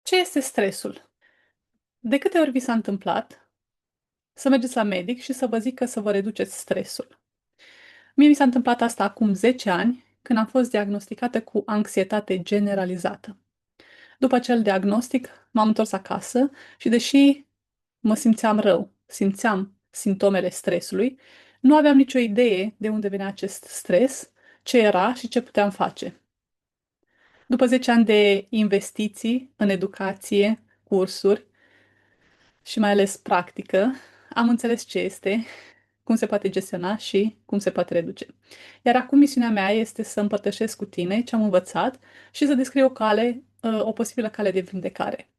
Ce este stresul? De câte ori vi s-a întâmplat să mergeți la medic și să vă zică să vă reduceți stresul? Mie mi s-a întâmplat asta acum 10 ani, când am fost diagnosticată cu anxietate generalizată. După acel diagnostic, m-am întors acasă și deși mă simțeam rău, simțeam simptomele stresului, nu aveam nicio idee de unde venea acest stres, ce era și ce puteam face. După 10 ani de investiții în educație, cursuri, și mai ales practică, am înțeles ce este, cum se poate gestiona și cum se poate reduce. Iar acum misiunea mea este să împărtășesc cu tine ce am învățat și să descriu o cale, o posibilă cale de vindecare.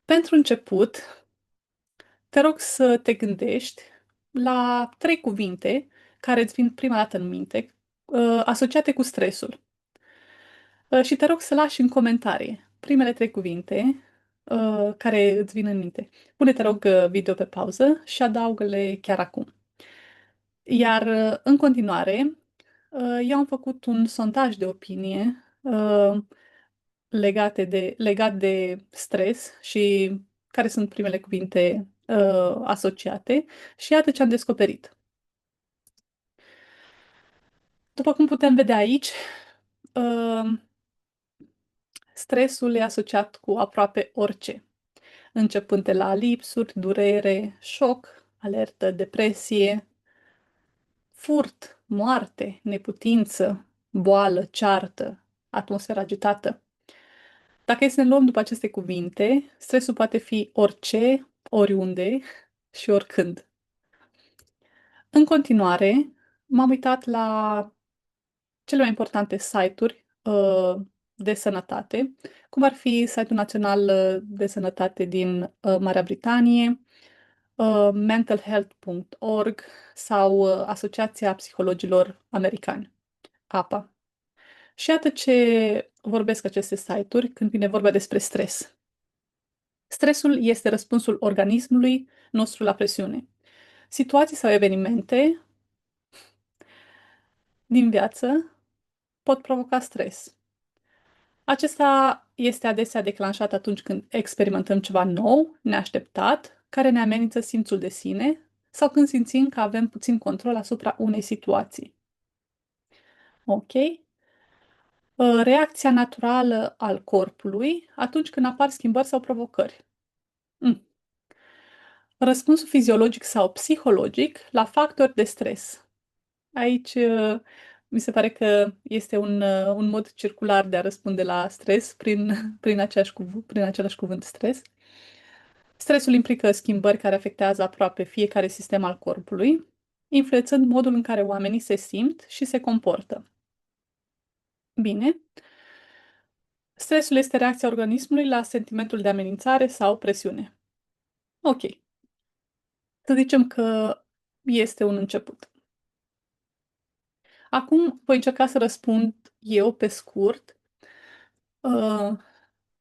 Pentru început, te rog să te gândești la trei cuvinte care îți vin prima dată în minte, asociate cu stresul. Și te rog să lași în comentarii primele trei cuvinte care îți vin în minte. Pune, te rog, video pe pauză și adaugă-le chiar acum. Iar în continuare, eu am făcut un sondaj de opinie legat de stres și care sunt primele cuvinte asociate și iată ce am descoperit. După cum putem vedea aici, uh, stresul e asociat cu aproape orice, începând de la lipsuri, durere, șoc, alertă, depresie, furt, moarte, neputință, boală, ceartă, atmosferă agitată. Dacă e să ne luăm după aceste cuvinte, stresul poate fi orice, oriunde și oricând. În continuare, m-am uitat la cele mai importante site-uri de sănătate, cum ar fi site-ul național de sănătate din Marea Britanie, mentalhealth.org sau Asociația Psihologilor Americani, APA. Și iată ce vorbesc aceste site-uri când vine vorba despre stres. Stresul este răspunsul organismului nostru la presiune. Situații sau evenimente din viață pot provoca stres. Acesta este adesea declanșat atunci când experimentăm ceva nou, neașteptat, care ne amenință simțul de sine sau când simțim că avem puțin control asupra unei situații. Ok? Reacția naturală al corpului atunci când apar schimbări sau provocări. Mm. Răspunsul fiziologic sau psihologic la factori de stres. Aici mi se pare că este un mod circular de a răspunde la stres prin același cuvânt stres. Stresul implică schimbări care afectează aproape fiecare sistem al corpului, influențând modul în care oamenii se simt și se comportă. Bine, stresul este reacția organismului la sentimentul de amenințare sau presiune. Ok, să zicem că este un început. Acum voi încerca să răspund eu pe scurt uh,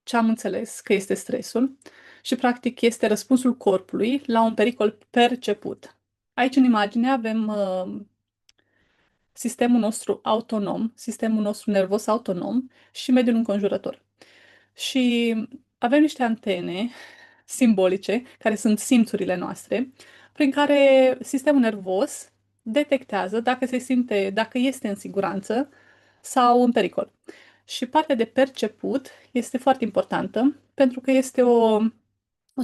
ce am înțeles că este stresul și practic este răspunsul corpului la un pericol perceput. Aici în imagine avem sistemul nostru autonom, sistemul nostru nervos autonom și mediul înconjurător. Și avem niște antene simbolice, care sunt simțurile noastre, prin care sistemul nervos detectează dacă este în siguranță sau în pericol. Și partea de perceput este foarte importantă pentru că este o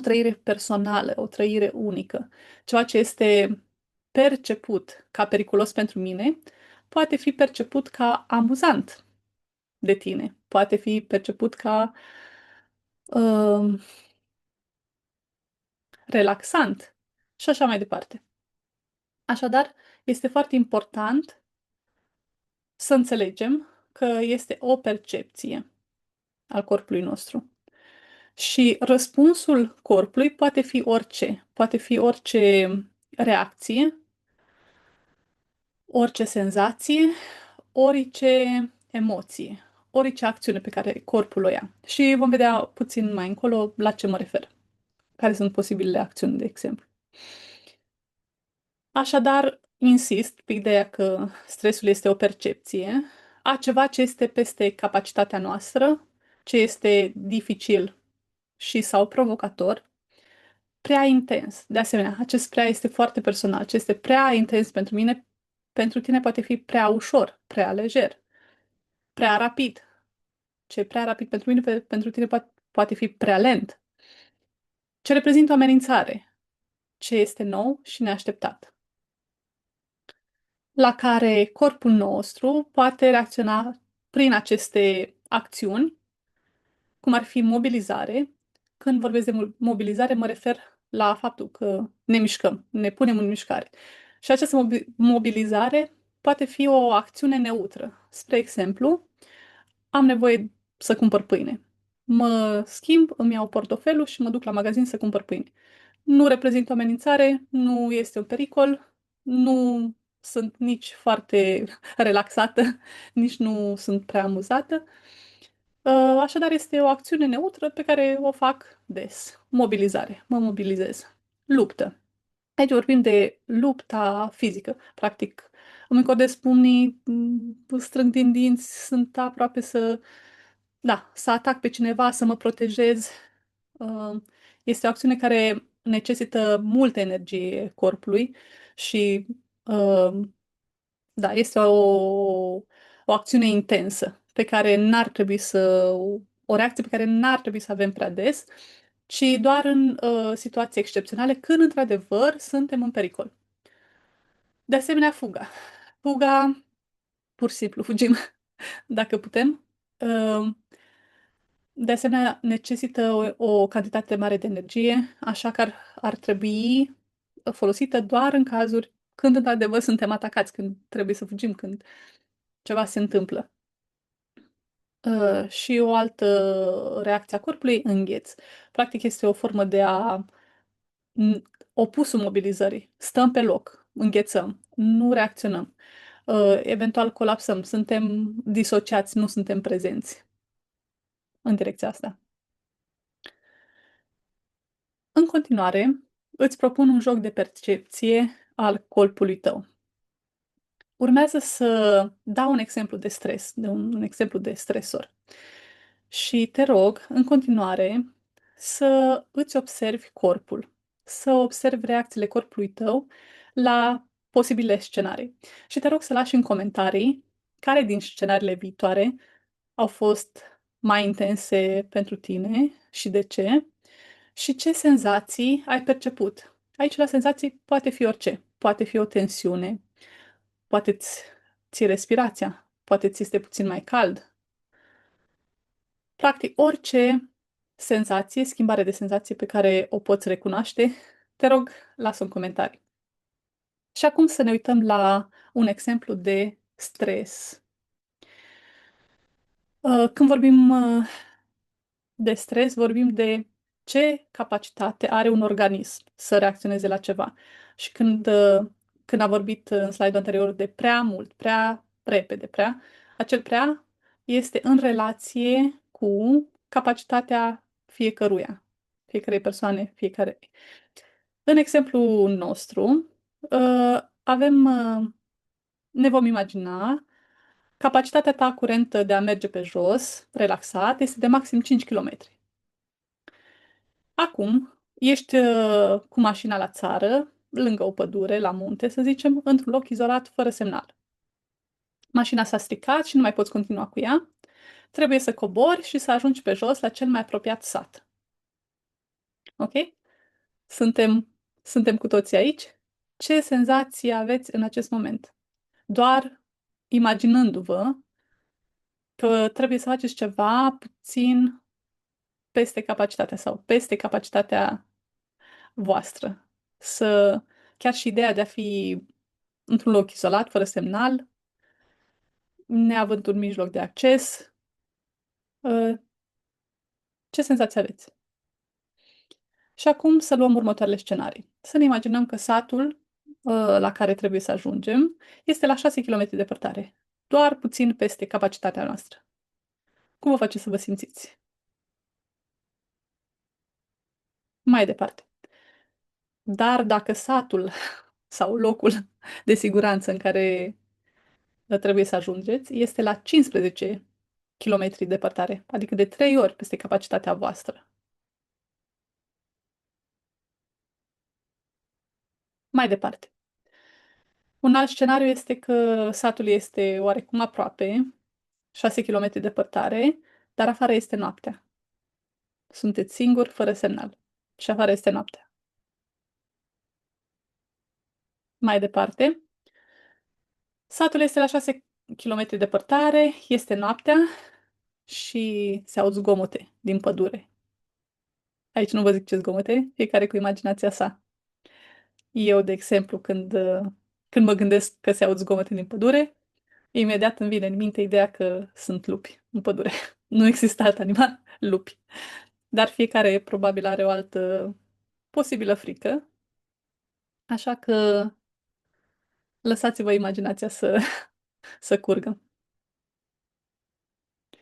trăire personală, o trăire unică. Ceva ce este perceput ca periculos pentru mine, poate fi perceput ca amuzant de tine, poate fi perceput ca uh, relaxant și așa mai departe. Așadar, este foarte important să înțelegem că este o percepție al corpului nostru. Și răspunsul corpului poate fi orice. Poate fi orice reacție, orice senzație, orice emoție, orice acțiune pe care corpul o ia. Și vom vedea puțin mai încolo la ce mă refer. Care sunt posibilele acțiuni, de exemplu. Așadar, insist pe ideea că stresul este o percepție. a ceva ce este peste capacitatea noastră, ce este dificil și sau provocator, prea intens. De asemenea, acest prea este foarte personal. Ce este prea intens pentru mine, pentru tine poate fi prea ușor, prea lejer, prea rapid. Ce e prea rapid pentru mine, pentru tine poate fi prea lent. Ce reprezintă o amenințare, ce este nou și neașteptat, la care corpul nostru poate reacționa prin aceste acțiuni, cum ar fi mobilizare. Când vorbesc de mobilizare, mă refer la faptul că ne mișcăm, ne punem în mișcare. Și această mobilizare poate fi o acțiune neutră. Spre exemplu, am nevoie să cumpăr pâine. Mă schimb, îmi iau portofelul și mă duc la magazin să cumpăr pâine. Nu reprezintă o amenințare, nu este un pericol, nu sunt nici foarte relaxată, nici nu sunt prea amuzată. Așadar, este o acțiune neutră pe care o fac des. Mobilizare. Mă mobilizez. Luptă. Aici vorbim de lupta fizică. Practic, îmi încordez pumnii, strâng din dinți, sunt aproape să, da, să atac pe cineva, să mă protejez. Uh, Este o acțiune care necesită multă energie corpului și uh, da, este o acțiune intensă pe care n-ar trebui o reacție pe care n-ar trebui să avem prea des, ci doar în situații excepționale, când într-adevăr suntem în pericol. De asemenea, fuga. Fuga, pur și simplu, fugim dacă putem. Uh, De asemenea, necesită o cantitate mare de energie, așa că ar trebui folosită doar în cazuri când într-adevăr suntem atacați, când trebuie să fugim, când ceva se întâmplă. Și o altă reacție a corpului, îngheț. Practic este o formă de opusul mobilizării. Stăm pe loc, înghețăm, nu reacționăm. Eventual colapsăm, suntem disociați, nu suntem prezenți în direcția asta. În continuare, îți propun un joc de percepție al corpului tău. Urmează să dau un exemplu de stres, de un exemplu de stresor. Și te rog, în continuare, să îți observi corpul, să observi reacțiile corpului tău la posibile scenarii. Și te rog să lași în comentarii care din scenariile viitoare au fost mai intense pentru tine și de ce și ce senzații ai perceput. Aici la senzații poate fi orice. Poate fi o tensiune, poate ți respirația, poate ți este puțin mai cald. Practic, orice senzație, schimbare de senzație pe care o poți recunoaște, te rog, lasă un comentariu. Și acum să ne uităm la un exemplu de stres. Când vorbim de stres, vorbim de ce capacitate are un organism să reacționeze la ceva. Și când a vorbit în slide-ul anterior de prea mult, prea repede, acel prea este în relație cu capacitatea fiecarei persoane, fiecare. În exemplul nostru, avem, ne vom imagina, capacitatea ta curentă de a merge pe jos, relaxat, este de maxim 5 km. Acum, ești cu mașina la țară, lângă o pădure, la munte, să zicem, într-un loc izolat, fără semnal. Mașina s-a stricat și nu mai poți continua cu ea. Trebuie să cobori și să ajungi pe jos la cel mai apropiat sat. Ok? Suntem, suntem cu toții aici? Ce senzații aveți în acest moment? Doar imaginându-vă că trebuie să faceți ceva puțin peste capacitatea sau peste capacitatea voastră. Chiar și ideea de a fi într-un loc izolat, fără semnal, neavând un mijloc de acces, ce senzații aveți? Și acum să luăm următoarele scenarii. Să ne imaginăm că satul la care trebuie să ajungem este la 6 km departare, doar puțin peste capacitatea noastră. Cum vă face să vă simțiți? Mai departe. Dar dacă satul sau locul de siguranță în care trebuie să ajungeți este la 15 kilometri departare, adică de 3 ori peste capacitatea voastră. Mai departe. Un alt scenariu este că satul este oarecum aproape, 6 kilometri departare, dar afară este noaptea. Sunteți singuri, fără semnal. Și afară este noaptea. Mai departe, satul este la 6 kilometri departare, este noaptea și se aud zgomote din pădure. Aici nu vă zic ce zgomote, fiecare cu imaginația sa. Eu, de exemplu, când mă gândesc că se aud zgomote din pădure, imediat îmi vine în minte ideea că sunt lupi în pădure. Nu există alt animal, lupi. Dar fiecare probabil are o altă posibilă frică, așa că lăsați-vă imaginația să curgă.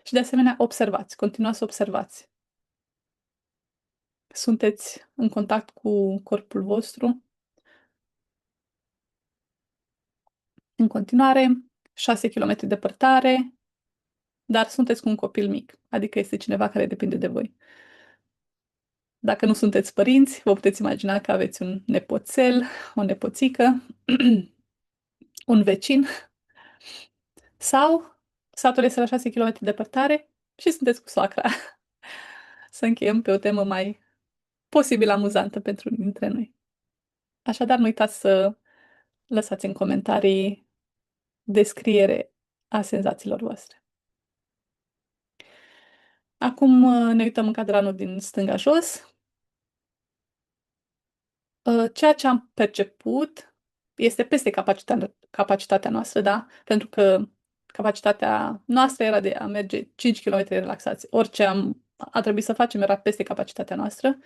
Și de asemenea, observați, continuați să observați. Sunteți în contact cu corpul vostru în continuare, 6 kilometri departare, dar sunteți cu un copil mic, adică este cineva care depinde de voi. Dacă nu sunteți părinți, vă puteți imagina că aveți un nepoțel, o nepoțică, un vecin sau satul este la 6 kilometri departare și sunteți cu soacra. Să încheiem pe o temă mai posibil amuzantă pentru unii dintre noi. Așadar, nu uitați să lăsați în comentarii descriere a senzațiilor voastre. Acum ne uităm în cadranul din stânga jos. Ceea ce am perceput este peste capacitatea noastră, da? Pentru că capacitatea noastră era de a merge 5 km relaxați. A trebuit să facem era peste capacitatea noastră.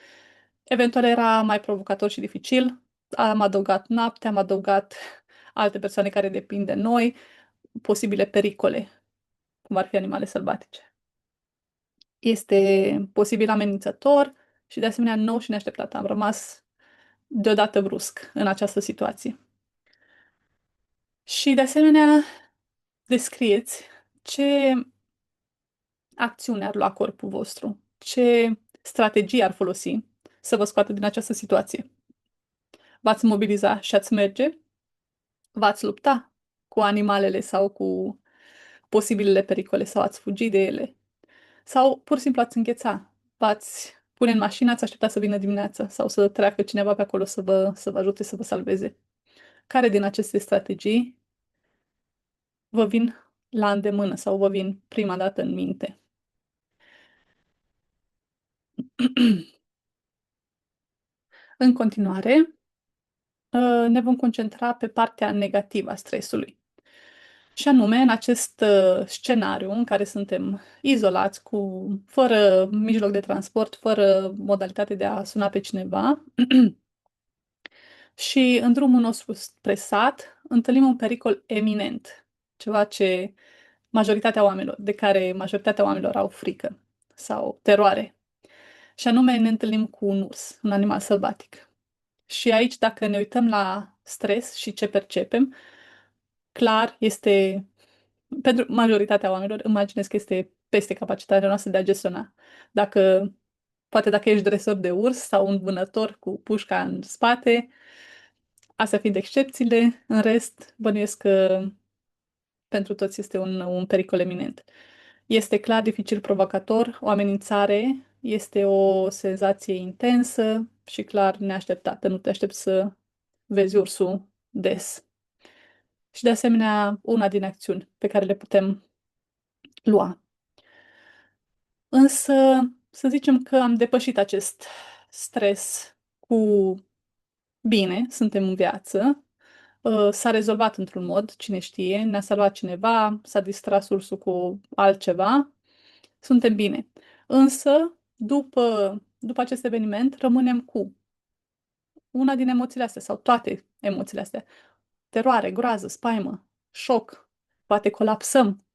Eventual era mai provocator și dificil. Am adăugat noapte, am adăugat alte persoane care depind de noi, posibile pericole, cum ar fi animale sălbatice. Este posibil amenințător și de asemenea nou și neașteptat. Am rămas deodată brusc în această situație. Și de asemenea descrieți ce acțiune ar lua corpul vostru, ce strategie ar folosi să vă scoată din această situație. V-ați mobiliza și ați merge? V-ați lupta cu animalele sau cu posibilele pericole sau ați fugi de ele? Sau pur și simplu ați îngheța? V-ați pune în mașină, ați aștepta să vină dimineața sau să treacă cineva pe acolo să vă ajute să vă salveze? Care din aceste strategii vă vin la îndemână sau vă vin prima dată în minte? În continuare, ne vom concentra pe partea negativă a stresului. Și anume, în acest scenariu în care suntem izolați, fără mijloc de transport, fără modalitate de a suna pe cineva, și în drumul nostru spre sat, întâlnim un pericol eminent, ceva de care majoritatea oamenilor au frică sau teroare. Și anume, ne întâlnim cu un urs, un animal sălbatic. Și aici, dacă ne uităm la stres și ce percepem, clar este, pentru majoritatea oamenilor, imaginez că este peste capacitatea noastră de a gestiona. Poate dacă ești dresor de urs sau un vânător cu pușca în spate, astea fiind excepțiile, în rest, bănuiesc că pentru toți este un pericol eminent. Este clar dificil provocator, o amenințare, este o senzație intensă și clar neașteptată. Nu te aștepți să vezi ursul des. Și de asemenea, una din acțiuni pe care le putem lua. Însă, să zicem că am depășit acest stres cu bine, suntem în viață, s-a rezolvat într-un mod, cine știe, ne-a salvat cineva, s-a distras ursul cu altceva, suntem bine. Însă, după acest eveniment, rămânem cu una din emoțiile astea sau toate emoțiile astea. Teroare, groază, spaimă, șoc, poate colapsăm,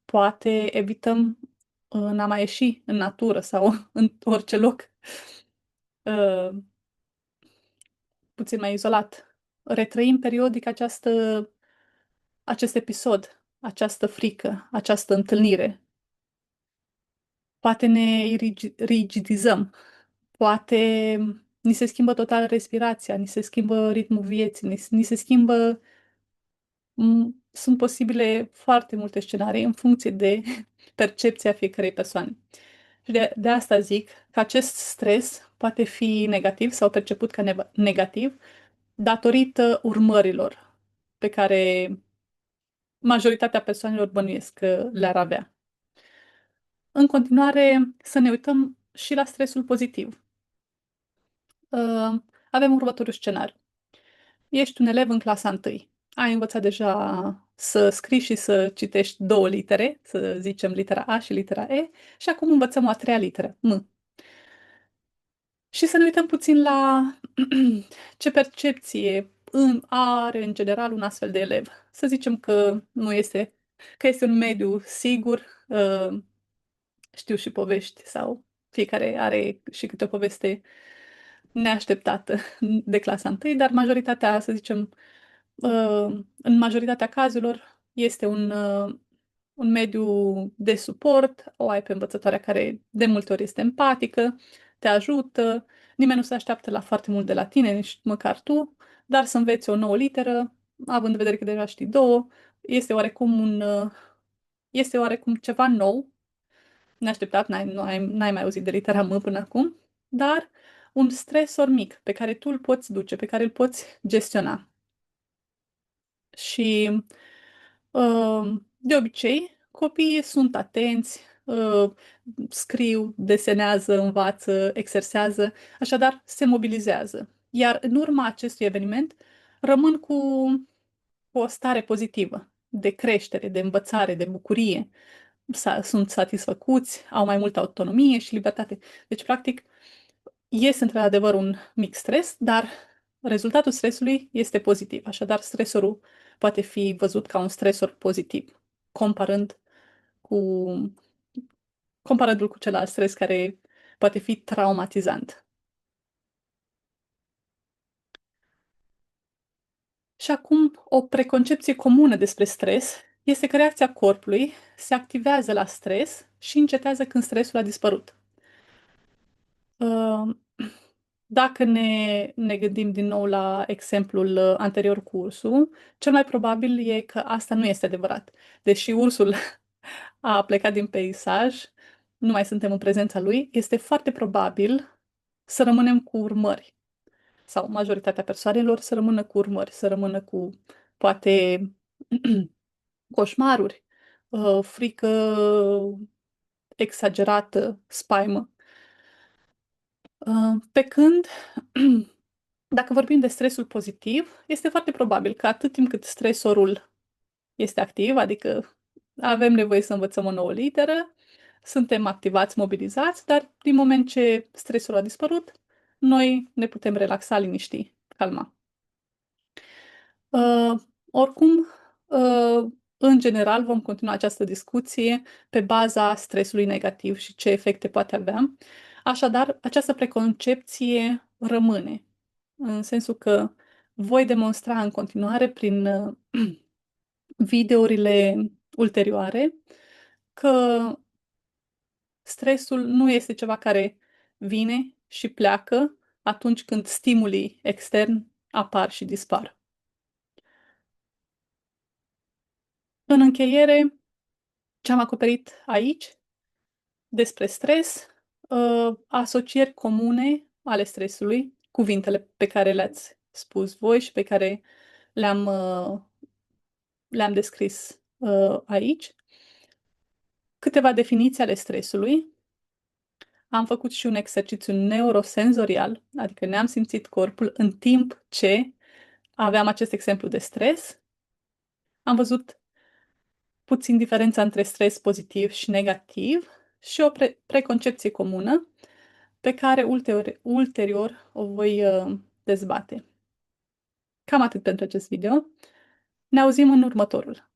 poate evităm în a mai ieși în natură sau în orice loc puțin mai izolat. Retrăim periodic acest episod această frică, această întâlnire. Poate ne rigidizăm, poate ni se schimbă total respirația, ni se schimbă ritmul vieții, ni se schimbă. Sunt posibile foarte multe scenarii în funcție de percepția fiecărei persoane. Și de asta zic că acest stres poate fi negativ sau perceput ca negativ datorită urmărilor pe care majoritatea persoanelor bănuiesc că le-ar avea. În continuare, să ne uităm și la stresul pozitiv. Avem următorul scenariu. Ești un elev în clasa 1. Ai învățat deja să scrii și să citești două litere, să zicem litera A și litera E, și acum învățăm o a treia literă, M. Și să ne uităm puțin la ce percepție are în general un astfel de elev. Să zicem că nu este, că este un mediu sigur, știu și povești sau fiecare are și câte o poveste neașteptată de clasa 1, dar majoritatea, să zicem, în majoritatea cazurilor este un mediu de suport, o ai pe învățătoarea care de multe ori este empatică, te ajută, nimeni nu se așteaptă la foarte mult de la tine, nici măcar tu, dar să înveți o nouă literă, având în vedere că deja știi două, este oarecum este oarecum ceva nou, neașteptat, n-ai mai auzit de litera M până acum, dar un stresor mic pe care tu îl poți duce, pe care îl poți gestiona. Și de obicei, copiii sunt atenți, scriu, desenează, învață, exersează, așadar se mobilizează. Iar în urma acestui eveniment rămân cu o stare pozitivă de creștere, de învățare, de bucurie. Sunt satisfăcuți, au mai multă autonomie și libertate. Deci, practic, este într-adevăr un mic stres, dar rezultatul stresului este pozitiv. Așadar, stresorul poate fi văzut ca un stresor pozitiv, comparând cu, comparându-l cu celălalt stres care poate fi traumatizant. Și acum, o preconcepție comună despre stres este că reacția corpului se activează la stres și încetează când stresul a dispărut. Uh, Dacă ne gândim din nou la exemplul anterior cu ursul, cel mai probabil e că asta nu este adevărat. Deși ursul a plecat din peisaj, nu mai suntem în prezența lui, este foarte probabil să rămânem cu urmări. Sau majoritatea persoanelor să rămână cu urmări, să rămână cu poate coșmaruri, frică exagerată, spaimă. Pe când, dacă vorbim de stresul pozitiv, este foarte probabil că atât timp cât stresorul este activ, adică avem nevoie să învățăm o nouă literă, suntem activați, mobilizați, dar din moment ce stresul a dispărut, noi ne putem relaxa, liniști, calma. Oricum, în general, vom continua această discuție pe baza stresului negativ și ce efecte poate avea. Așadar, această preconcepție rămâne, în sensul că voi demonstra în continuare prin videourile ulterioare că stresul nu este ceva care vine și pleacă atunci când stimulii externi apar și dispar. În încheiere, ce am acoperit aici despre stres, asocieri comune ale stresului, cuvintele pe care le-ați spus voi și pe care le-am le-am descris aici, câteva definiții ale stresului. Am făcut și un exercițiu neurosenzorial, adică ne-am simțit corpul în timp ce aveam acest exemplu de stres. Am văzut puțin diferența între stres pozitiv și negativ și o preconcepție comună pe care ulterior o voi dezbate. Cam atât pentru acest video. Ne auzim în următorul.